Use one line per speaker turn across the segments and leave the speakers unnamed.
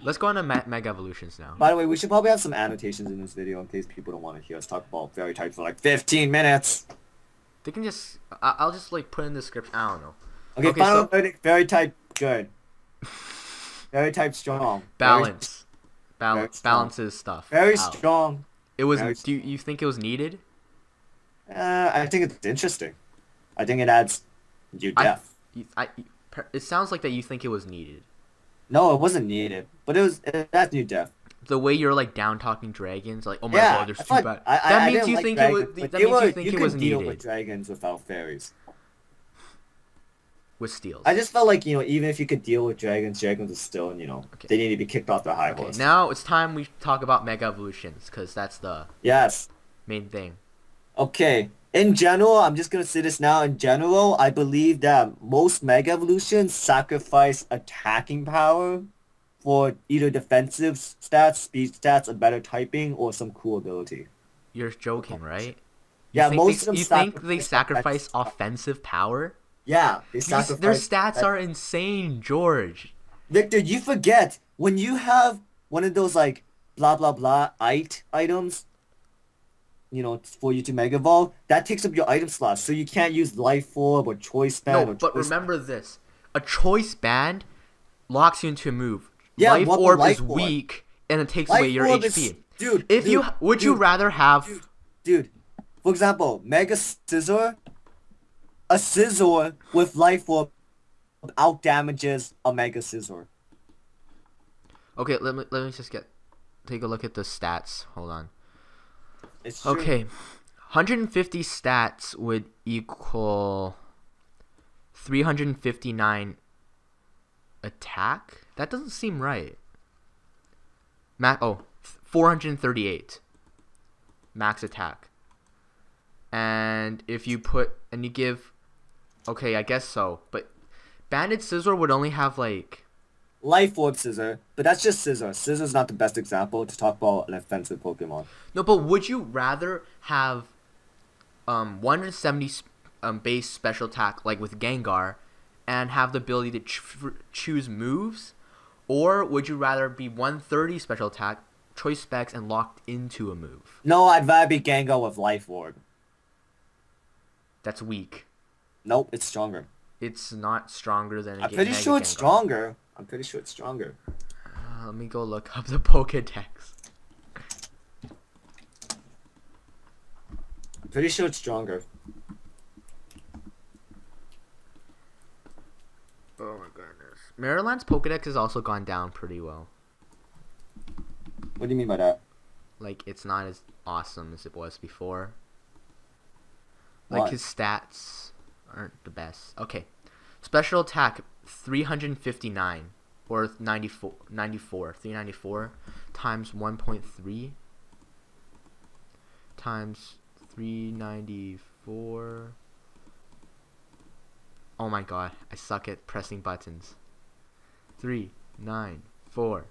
Let's go on to Mega Evolutions now.
By the way, we should probably have some annotations in this video in case people don't want to hear us talk about fairy types for like 15 minutes.
They can just... I'll just like put in the description. I don't know.
Okay,
Okay,
final
so...
verdict, fairy type good. Fairy type strong.
Balance.
Very strong.
Balances stuff
Very
out.
strong.
It was...
Very
Do you think it was needed?
I think it's interesting. I think it adds new depth.
It sounds like that you think it was needed.
No, it wasn't needed, but it adds new depth.
The way you're like down talking dragons, like, oh my
Yeah,
god, there's
I
too
thought,
bad.
I,
That
I
means
didn't
you
like
think
dragons,
it was.
but
That
they
means
were,
you think
you
it
could
was
deal with
needed
dragons without fairies.
with steals.
I just felt like, even if you could deal with dragons, dragons are still,
Okay.
they need to be kicked off their high
Okay,
horse.
now it's time we talk about Mega Evolutions, because that's the
Yes.
main thing.
Okay. In general, I'm just gonna say this now. In general, I believe that most Mega Evolutions sacrifice attacking power for either defensive stats, speed stats, a better typing, or some cool ability.
You're joking, right?
Yeah, most of them
You think they
sacrifice
sacrifice offensive power?
Yeah, they
Their
sacrifice.
stats are insane, George.
Victor, you forget when you have one of those like blah blah blah items, for you to Mega Evolve, that takes up your item slot, so you can't use Life Orb or Choice Band
No,
or
but
Choice.
remember this: a choice band locks you into a move.
Yeah,
Life
what the
Orb
Life
is
Orb?
weak, and it takes away
Life
your
Orb
HP.
is, dude.
If
dude,
you would you
dude,
rather have
dude. For example, Mega Scissor, a Scissor with Life Orb out damages a Mega Scissor.
Okay, let me just take a look at the stats. Hold on.
It's true.
Okay. 150 stats would equal 359 attack? That doesn't seem right. 438 max attack. And if you give, okay, I guess so, but Banded Scissor would only have like,
Life Orb Scissor, but that's just Scissor. Scissor's not the best example to talk about an offensive Pokemon.
no, but would you rather have 170 base special attack like with Gengar and have the ability to choose moves, or would you rather be 130 special attack, choice specs, and locked into a move?
No, I'd rather be Gengar with Life Orb.
That's weak.
Nope, it's stronger.
It's not stronger than
I'm pretty sure it's
Gengar.
stronger. I'm pretty sure it's stronger.
Let me go look up the Pokedex.
I'm pretty sure it's stronger.
Oh my goodness. Maryland's Pokedex has also gone down pretty well.
What do you mean by that?
Like, it's not as awesome as it was before.
Why?
Like, his stats aren't the best. Okay. Special attack, 359. Or 394 times 1.3 times 394. Oh my god, I suck at pressing buttons. 394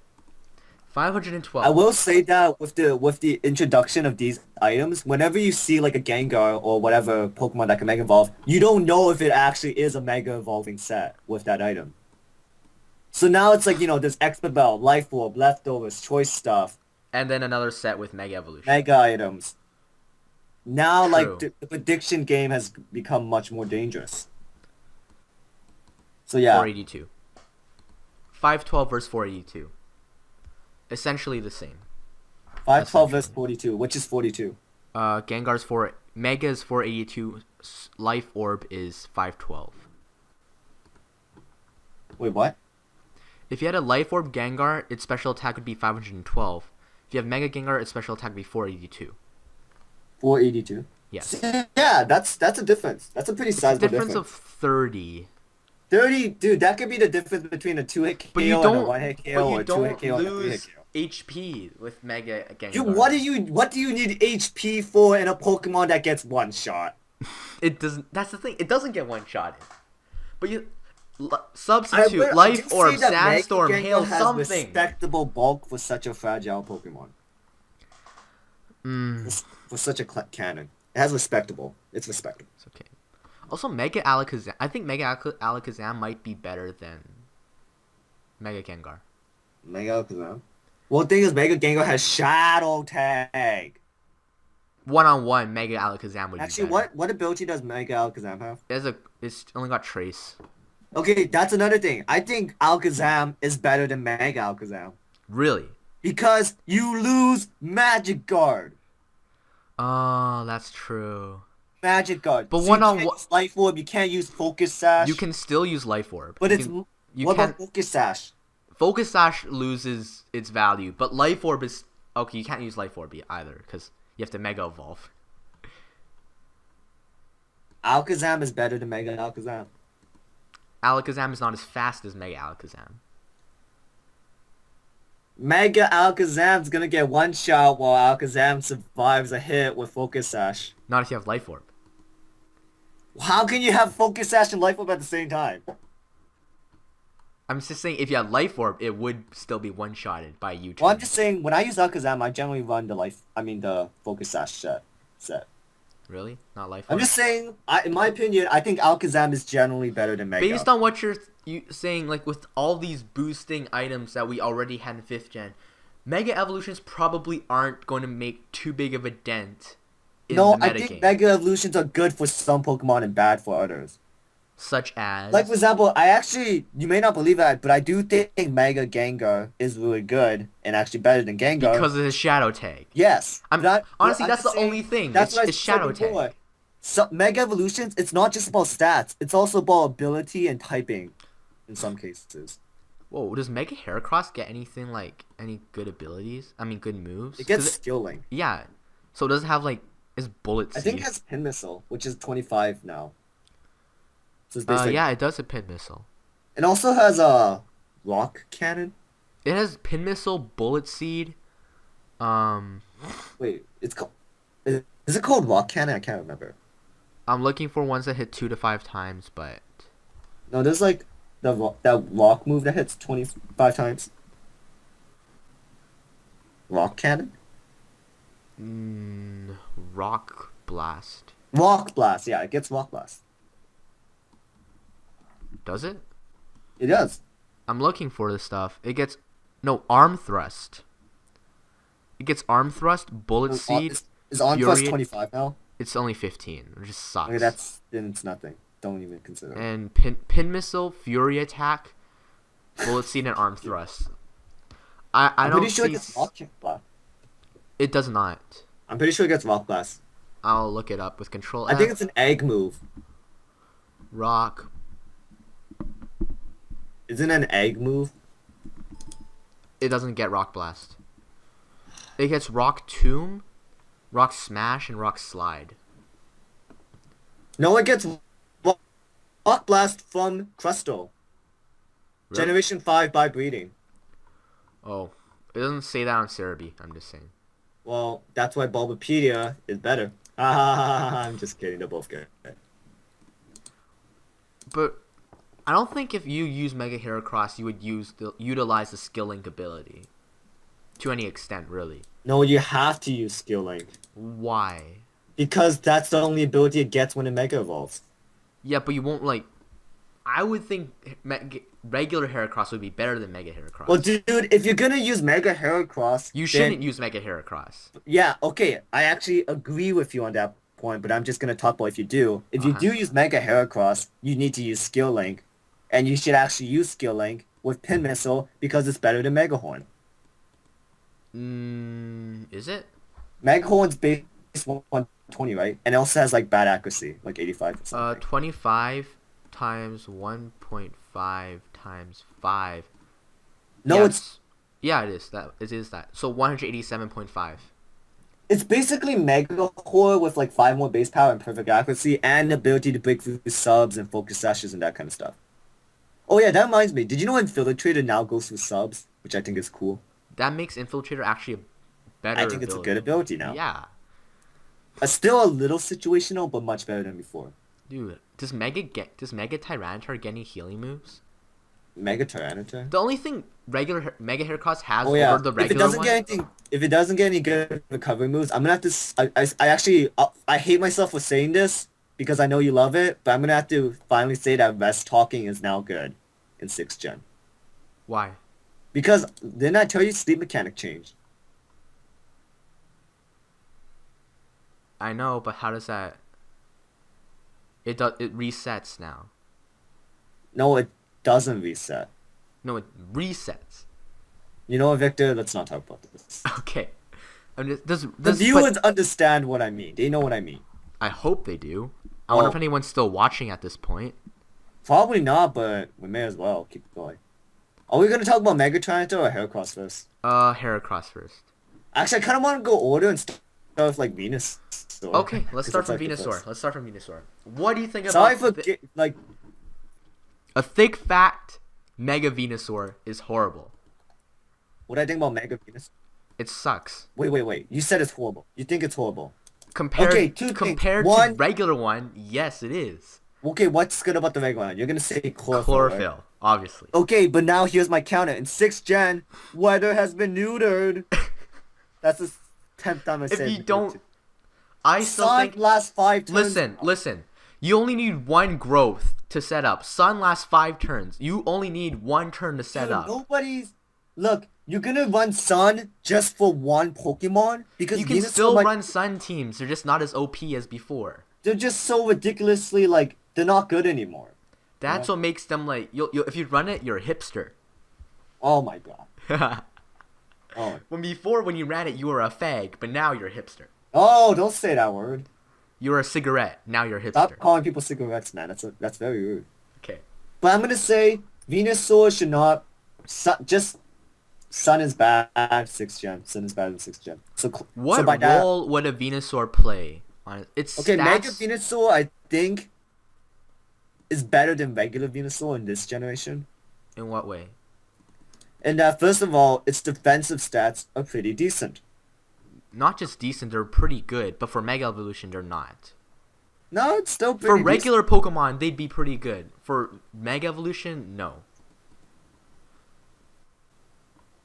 512.
I will say that with the introduction of these items, whenever you see like a Gengar or whatever Pokemon that can Mega Evolve, you don't know if it actually is a Mega Evolving set with that item. So now it's like, there's Expabel, Life Orb, Leftovers, Choice Stuff,
And then another set with Mega Evolution.
Mega items. Now,
True.
like, the prediction game has become much more dangerous. So yeah,
482. 512 versus 482. Essentially the same.
512 versus 42, which is 42.
Gengar's Mega is 482. Life Orb is 512.
Wait, what?
If you had a Life Orb Gengar, its special attack would be 512. If you have Mega Gengar, its special attack would be 482.
482.
Yes.
Yeah, that's a difference. That's a pretty
It's a
sizable
difference of 30.
30, dude, that could be the difference between a 2-hit KO
But you
and a
don't,
1-hit
but
KO or
you
a 2-hit
don't
KO and a 3-hit
lose
KO.
HP with Mega Gengar.
Dude, what do you need HP for in a Pokemon that gets one shot?
It doesn't. That's the thing. It doesn't get one shot. But you substitute
I
Life
do
Orb,
say that Mega
Sandstorm,
Gengar
Hail,
has
something.
respectable bulk for such a fragile Pokemon. For such a cannon. It has respectable. It's respectable.
It's okay. Also, Mega Alakazam. I think Mega Alakazam might be better than Mega Gengar.
Mega Alakazam. Well, the thing is, Mega Gengar has Shadow Tag.
One-on-one, Mega Alakazam would be
Actually,
better.
what ability does Mega Alakazam have?
It's only got Trace.
Okay, that's another thing. I think Alakazam is better than Mega Alakazam.
Really?
Because you lose Magic Guard.
Oh, that's true.
Magic Guard.
But
So you can't
one-on-one,
use Life Orb, you can't use Focus
you
Sash.
can still use Life Orb.
But
You
what
can't.
about Focus Sash?
Focus Sash loses its value, but Life Orb is okay. You can't use Life Orb either because you have to Mega Evolve.
Alakazam is better than Mega Alakazam.
Alakazam is not as fast as Mega Alakazam.
Mega Alakazam's gonna get one shot while Alakazam survives a hit with Focus Sash.
Not if you have Life Orb.
How can you have Focus Sash and Life Orb at the same time?
I'm just saying, if you had Life Orb, it would still be one-shotted by you.
Well, I'm just saying, when I use Alakazam, I generally run the Focus Sash set.
Really? Not Life Orb?
I'm just saying, in my opinion, I think Alakazam is generally better than Mega.
Based on what you're saying, like with all these boosting items that we already had in 5th gen, Mega Evolutions probably aren't going to make too big of a dent in the
I
metagame.
think Mega Evolutions are good for some Pokemon and bad for others.
Such as...
Like, for example, you may not believe that, but I do think Mega Gengar is really good and actually better than Gengar.
Because of his Shadow Tag.
Yes.
Honestly,
I'm
that's the
just saying,
only thing.
That's what I
It's
said
Shadow
before.
Tag.
So, Mega Evolutions, it's not just about stats. It's also about ability and typing in some cases.
Whoa, does Mega Heracross get anything like, any good abilities? I mean, good moves?
It gets
'Cause
Skill Link.
yeah. So does it have like, is Bullet Seed?
I think it has Pin Missile, which is 25 now. So it's basically...
yeah, it does a Pin Missile.
It also has a Rock Cannon.
It has Pin Missile, Bullet Seed.
Wait, it's called... Is it called Rock Cannon? I can't remember.
I'm looking for ones that hit 2 to 5 times, but
No, there's like that rock move that hits 25 times. Rock Cannon?
Rock Blast.
Rock Blast, yeah, it gets Rock Blast.
Does it?
It does.
I'm looking for this stuff. It gets Arm Thrust. It gets Arm Thrust, Bullet Seed.
Is on plus
Fury.
25 now?
It's only 15. It just sucks.
Okay, then it's nothing. Don't even consider it.
And Pin Missile, Fury Attack, Bullet Seed, and Arm Thrust. I
I'm
don't
pretty sure
see...
it gets Rock Blast.
It does not.
I'm pretty sure it gets Rock Blast.
I'll look it up with Control
I
F.
think it's an egg move.
Rock.
Isn't it an egg move?
It doesn't get Rock Blast. It gets Rock Tomb, Rock Smash, and Rock Slide.
No, it gets Rock Blast from Crustle.
Really?
Generation 5 by breeding.
Oh, it doesn't say that on Cerebi. I'm just saying.
Well, that's why Bulbapedia is better. I'm just kidding. They're both good.
But I don't think if you use Mega Heracross, you would utilize the Skill Link ability to any extent, really.
No, you have to use Skill Link.
Why?
Because that's the only ability it gets when it Mega Evolves.
Yeah, but you won't like. I would think regular Heracross would be better than Mega Heracross.
Well, dude, if you're gonna use Mega Heracross...
You shouldn't use Mega Heracross.
Yeah, okay, I actually agree with you on that point, but I'm just gonna talk about if you do. If you do use Mega Heracross, you need to use Skill Link. And you should actually use Skill Link with Pin Missile because it's better than Mega Horn.
Is it?
Mega Horn's base 120, right? And it also has like bad accuracy, like 85 or something.
25 times 1.5 times 5.
No,
yeah,
it's...
Yeah, it is that. It is that. So 187.5.
It's basically Mega Horn with like 5 more base power and perfect accuracy and the ability to break through subs and focus sashes and that kind of stuff. Oh yeah, that reminds me. Did you know Infiltrator now goes through subs? Which I think is cool.
That makes Infiltrator actually a better
I think it's a good ability now.
Yeah.
Still a little situational, but much better than before.
Dude, does Mega Tyranitar get any healing moves?
Mega Tyranitar?
The only thing regular Mega Heracross has
Oh yeah,
over the
if it
regular
doesn't
one...
get anything, if it doesn't get any good recovery moves, I'm gonna have to. I actually I hate myself for saying this because I know you love it, but I'm gonna have to finally say that Rest Talking is now good in 6th gen.
Why?
Because didn't I tell you sleep mechanic changed?
I know, but how does that? It resets now.
No, it doesn't reset.
No, it resets.
You know what, Victor? Let's not talk about this.
Okay. I'm just does
The
does but
viewers understand what I mean. They know what I mean.
I hope they do. I wonder if
Oh,
anyone's still watching at this point.
probably not, but we may as well keep going. Are we gonna talk about Megatron or Heracross first?
Heracross first.
Actually, I kind of want to go order and start with like Venus.
Okay, let's
'Cause
start
it's,
from
like, the
Venusaur.
first.
Let's start from Venusaur. What do you think
Sorry
about
for like.
a thick, fat Mega Venusaur is horrible.
What do I think about Mega Venus?
It sucks.
Wait. You said it's horrible. You think it's horrible.
Compared
Okay, two things.
compared to
One,
regular one, yes, it is.
okay, what's good about the regular one? You're gonna say chlorophyll, right?
Chlorophyll, obviously.
Okay, but now here's my counter. In 6th gen, weather has been neutered. That's the 10th time I
If
said
you don't, I still
Sun
think.
lasts 5 turns.
Listen. You only need one growth to set up. Sun lasts 5 turns. You only need one turn to set
Dude,
up.
nobody's... Look, you're gonna run Sun just for one Pokemon? Because
You can
Venusaur
still
might-
run Sun teams. They're just not as OP as before.
They're just so ridiculously, like, they're not good anymore.
That's what makes them like. If you run it, you're a hipster.
Oh my god. Oh.
When you ran it, you were a fag, but now you're a hipster.
Oh, don't say that word.
You were a cigarette, now you're a hipster.
Stop calling people cigarettes, man. That's very rude.
Okay.
But I'm gonna say Venusaur should not. Sun is bad. 6th gen. Sun is bad in 6th gen. So
What
by that,
role would a Venusaur play on its
okay,
stats?
Mega Venusaur I think is better than regular Venusaur in this generation.
In what way?
And first of all, its defensive stats are pretty decent.
Not just decent, they're pretty good, but for Mega Evolution, they're not.
No, it's still pretty
For
decent.
regular Pokemon, they'd be pretty good. For Mega Evolution, no.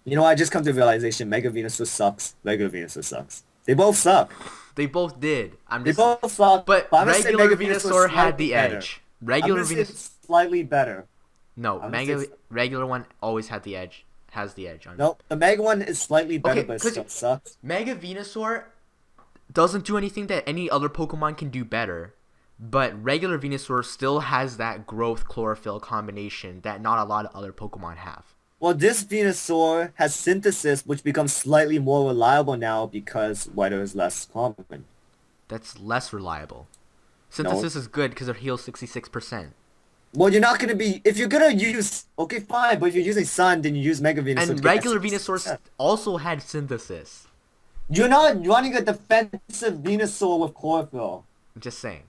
You know, I just come to the realization Mega Venusaur sucks. Regular Venusaur sucks. They both suck.
They both did.
They both suck.
But
I'm gonna say
regular
Mega
Venusaur had
slightly
the
better.
edge.
I'm
Regular
gonna say
Venusaur.
it's slightly better.
No,
I'm gonna say
regular one always had the edge. Has the edge on.
No, the Mega one is slightly better,
Okay,
but it
'cause
still sucks.
Mega Venusaur doesn't do anything that any other Pokemon can do better, but regular Venusaur still has that growth chlorophyll combination that not a lot of other Pokemon have.
Well, this Venusaur has synthesis, which becomes slightly more reliable now because weather is less common.
That's less reliable. Synthesis is good because it heals 66%.
Well, you're not gonna be if you're gonna use okay, fine, but if you're using Sun, then you use Mega Venusaur.
And regular Venusaur also had synthesis.
You're not running a defensive Venusaur with chlorophyll.
I'm just saying.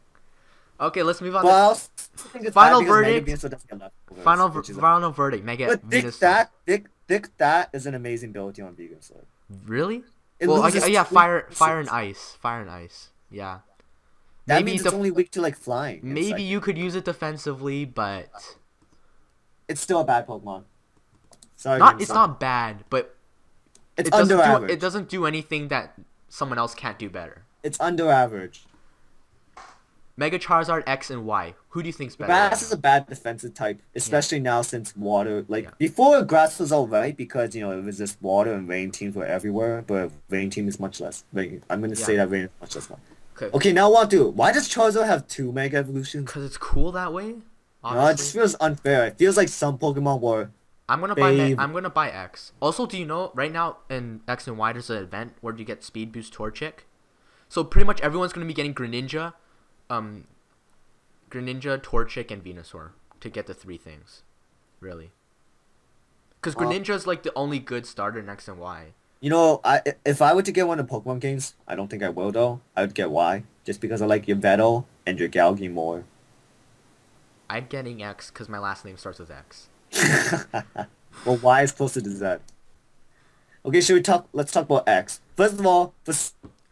Okay, let's move on.
But I also think it's
Final
bad because
verdict.
Mega Venusaur doesn't get leftovers, which is
Final verdict. Mega
But
Venusaur.
that is an amazing ability on Venusaur.
Really?
It
Well,
loses
yeah,
two
fire
pieces.
and ice. Fire and ice. Yeah.
That
Maybe
means
the-
it's only weak to like flying.
Maybe you could use it defensively, but
It's still a bad Pokemon. Sorry.
it's
Venusaur.
not bad, but
It's
it doesn't
under
do
average.
it doesn't do anything that someone else can't do better.
It's under average.
Mega Charizard X and Y. Who do you think's better?
Grass is a bad defensive type, especially now since water. Like
Yeah.
before, grass was alright because you know it was just water and rain teams were everywhere. But rain team is much less. I'm gonna say
Yeah.
that rain is much less now.
Okay.
Okay, now what do? Why does Charizard have 2 Mega Evolutions?
Because it's cool that way.
No, it
Honestly.
just feels unfair. It feels like some Pokemon were.
I'm gonna I'm gonna buy X. Also, do you know right now in X and Y there's an event where you get Speed Boost Torchic? So pretty much everyone's gonna be getting Greninja, Torchic, and Venusaur to get the 3 things, really. Because Greninja's like the only good starter in X and Y.
You know, if I were to get one of the Pokemon games, I don't think I will though. I would get Y, just because I like your Vettel and your Galgi more.
I'm getting X because my last name starts with X.
Well, Y is closer to Z. Okay, let's talk about X. First of all, for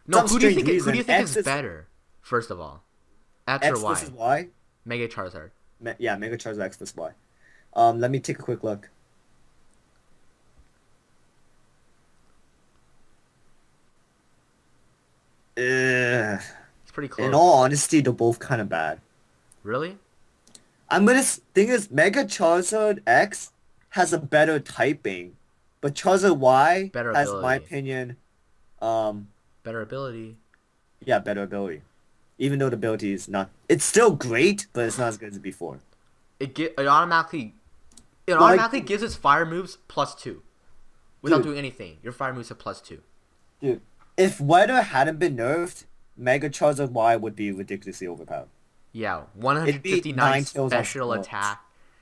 No,
some
who do you
strange
think? Who do you
reason,
think
X
is better? First of all, X
X
or Y?
versus Y?
Mega Charizard.
Yeah, Mega Charizard X versus Y. Let me take a quick look. Ugh.
It's pretty close.
In all honesty, they're both kind of bad.
Really?
Thing is, Mega Charizard X has a better typing But Charizard Y
Better
has, in my
ability.
opinion, um,
Better ability.
yeah, better ability. Even though the ability is not, it's still great, but it's not as good as before.
It automatically
Like,
gives its fire moves +2 without
dude,
doing anything. Your fire moves are +2.
dude, if Weather hadn't been nerfed, Mega Charizard Y would be ridiculously overpowered.
Yeah,
It'd be
159
Ninetales on
special
steroids.
attack.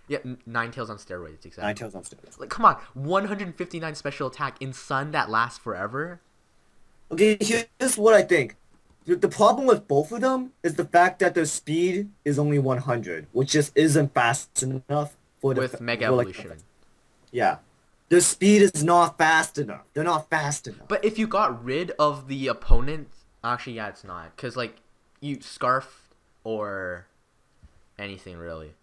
Yeah, Ninetales on steroids, exactly.
Ninetales on steroids.
Like, come on, 159 special attack in Sun that lasts forever.
Okay, here's what I think. The problem with both of them is the fact that their speed is only 100, which just isn't fast enough for
With Mega
for, like,
Evolution.
yeah. Their speed is not fast enough. They're not fast enough.
But if you got rid of the opponent, actually, yeah, it's not, cause like you Scarf or anything really.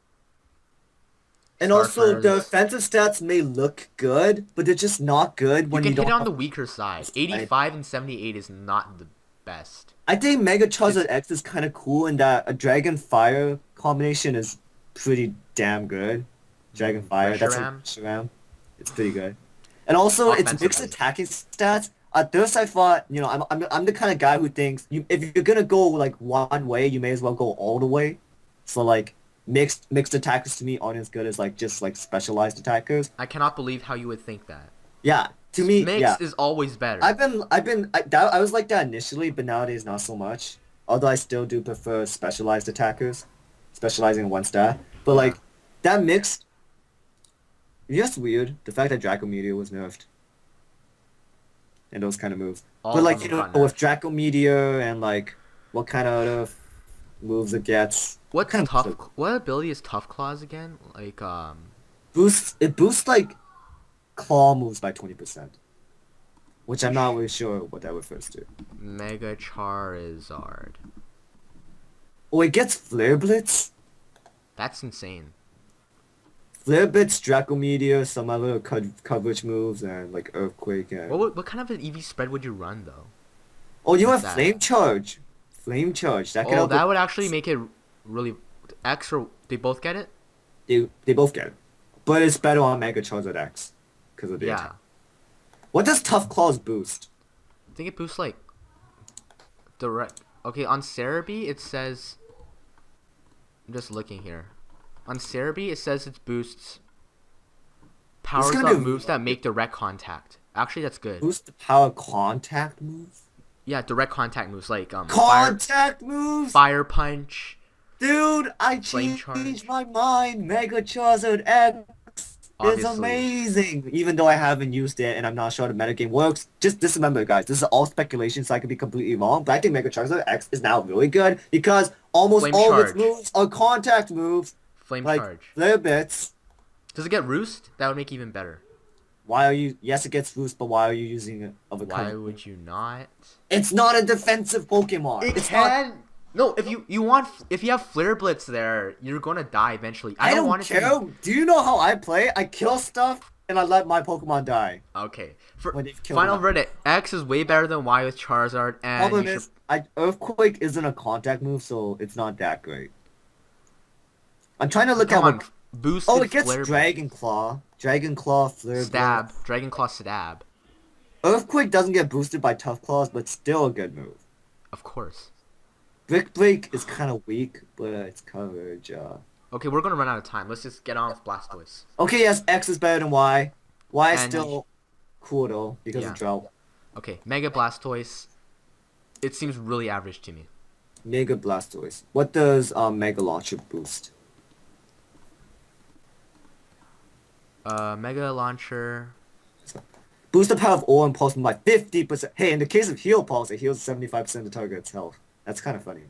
And also, the
Scarfers.
offensive stats may look good, but they're just not good
You
when
can
you
hit
don't
it on
have...
the weaker side. 85 and 78 is not the best.
I think Mega Charizard X is kind of cool in that a Dragon Fire combination is pretty damn good. Dragon Fire, that's a
Reshiram.
Reshiram. It's pretty good. And also, it's mixed
Offensively.
attacking stats. At first, I thought, I'm the kind of guy who thinks if you're gonna go like one way, you may as well go all the way. So like mixed attackers to me aren't as good as like just like specialized attackers.
I cannot believe how you would think that.
Yeah, to me,
Mixed
yeah.
is always better.
I was like that initially, but nowadays not so much. Although I still do prefer specialized attackers, specializing in one stat. But like that mix, it's just weird. The fact that Draco Meteor was nerfed and those kind of moves.
All
But
of
like
them got
with
nerfed.
Draco Meteor and like what kind of other moves it gets.
What's
kind of
tough? What ability is Tough Claws again? Like
boosts like claw moves by 20%, which I'm not really sure what that refers to.
Mega Charizard.
Oh, it gets Flare Blitz.
That's insane.
Flare Blitz, Draco Meteor, some other coverage moves, and like Earthquake. And...
What kind of an EV spread would you run though?
Oh, you have
What's that?
Flame Charge. Flame Charge. That could
Oh,
help.
that would actually make it really. X or they both get it?
They both get it, but it's better on Mega Charizard X because of the
Yeah.
attack. What does Tough Claws boost?
I think it boosts like direct. Okay, on Cerebi it says. I'm just looking here. On Cerebi it says it boosts. Powers
gonna
up
be-
moves that make direct contact. Actually, that's good.
Boost the power contact moves.
Yeah, direct contact moves like
Contact moves.
fire punch.
Dude, I
Flame
changed
Charge.
my mind. Mega Charizard X is
Obviously.
amazing. Even though I haven't used it and I'm not sure the metagame works. Just remember, guys, this is all speculation, so I could be completely wrong. But I think Mega Charizard X is now really good because almost
Flame
all of its
Charge.
moves are contact moves.
Flame
Like
charge.
Flare Bits.
Does it get roost? That would make it even better.
Why are you? Yes, it gets boost, but why are you using it of a
Why
kind?
would you not?
It's not a defensive Pokemon.
It
it's
can.
not.
No, if you have Flare Blitz there, you're gonna die eventually.
I don't
want it
care.
to
Do you know how I play? I kill stuff and I let my Pokemon die.
be... Okay. For
When they've killed
final
them.
verdict, X is way better than Y with Charizard, and
Problem
you
is, Earthquake isn't a contact move, so it's not that great. I'm trying to look at
come on,
what.
boosted
Oh, it gets
Flare
Dragon Claw. Dragon Claw, Flare
Stab,
Blitz.
Dragon Claw Stab,
Earthquake doesn't get boosted by Tough Claws, but still a good move.
of course.
Brick Break is kind of weak, but its coverage.
Okay, we're gonna run out of time. Let's just get on with Blastoise.
Okay, yes, X is better than Y. Y is
And-
still cool though because
Yeah.
of drought.
Okay, Mega Blastoise. It seems really average to me.
Mega Blastoise. What does Mega Launcher boost?
Mega Launcher.
Boost the power of Aura and Pulse by 50%. Hey, in the case of Heal Pulse, it heals 75% of the target's health. That's kind of funny.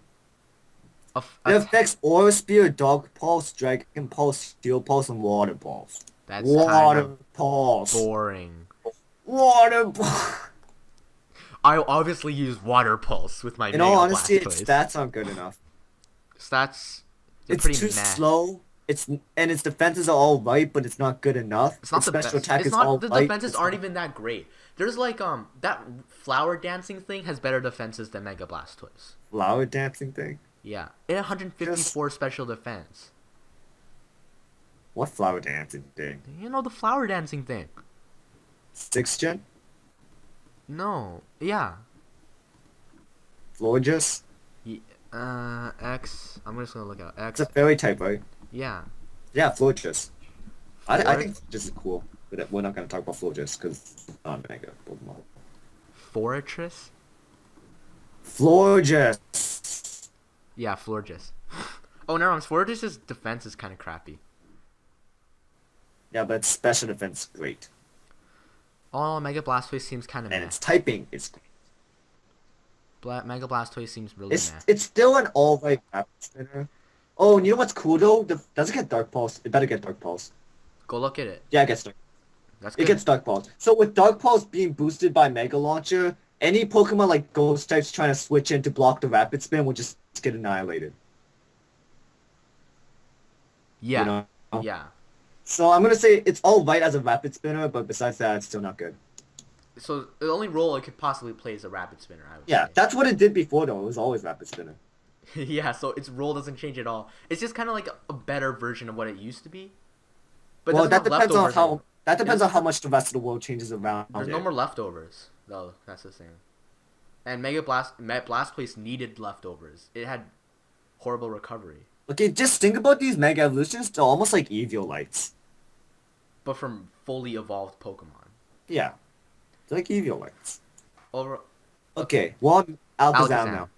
It affects Aura Spear, Dog Pulse, Dragon Pulse, Steel Pulse, and Water Pulse.
That's
Water
kind
Pulse.
of boring.
Water Pulse.
I obviously use Water Pulse with my
In
Mega
all honesty,
Blastoise.
its stats aren't good enough.
Stats. They're
It's
pretty
too
meh.
slow. Its defenses are all right, but it's not good enough.
It's not
its
the
special
best.
attack
It's
is
not
all
the
right.
defenses
It's
aren't
not-
even that great. There's like that flower dancing thing has better defenses than Mega Blastoise.
Flower dancing thing.
Yeah, it 154 special defense.
What flower dancing thing?
You know the flower dancing thing.
6th gen?
No. Yeah.
Florges?
X. I'm just gonna look out
It's a
X.
fairy type, right?
Yeah.
Yeah, Florges. I
Flor
think Florges is cool, but we're not gonna talk about Florges because it's not mega Pokemon.
Fortress.
Florges!
Yeah, Florges. Oh, never mind. Florges' defense is kind of crappy.
Yeah, but its special defense is great.
Oh, Mega Blastoise seems kind of
And
meh.
its typing is
Mega Blastoise seems really meh.
it's still an alright rapid spinner. Oh, and you know what's cool though? Does it get Dark Pulse? It better get Dark Pulse.
Go look at it.
Yeah, it gets Dark.
That's
It
good.
gets Dark Pulse. So with Dark Pulse being boosted by Mega Launcher, any Pokemon like Ghost types trying to switch in to block the Rapid Spin will just get annihilated.
Yeah.
You know?
Yeah.
So I'm gonna say it's all right as a Rapid Spinner, but besides that, it's still not good.
So the only role it could possibly play is a Rapid Spinner, I would
Yeah,
say.
that's what it did before though. It was always Rapid Spinner.
Yeah, so its role doesn't change at all. It's just kind of like a better version of what it used to be. But it
Well,
doesn't
that
have
depends on
leftovers
how
anymore.
much the rest of the world changes around
There's
it.
no more leftovers, though. That's the thing. And Blastoise needed leftovers. It had horrible recovery,
Okay, just think about these Mega Evolutions. They're almost like Eviolites.
but from fully evolved Pokemon.
Yeah, they're like Eviolites.
Over
Okay, well, Alakazam
Alakazam.
now.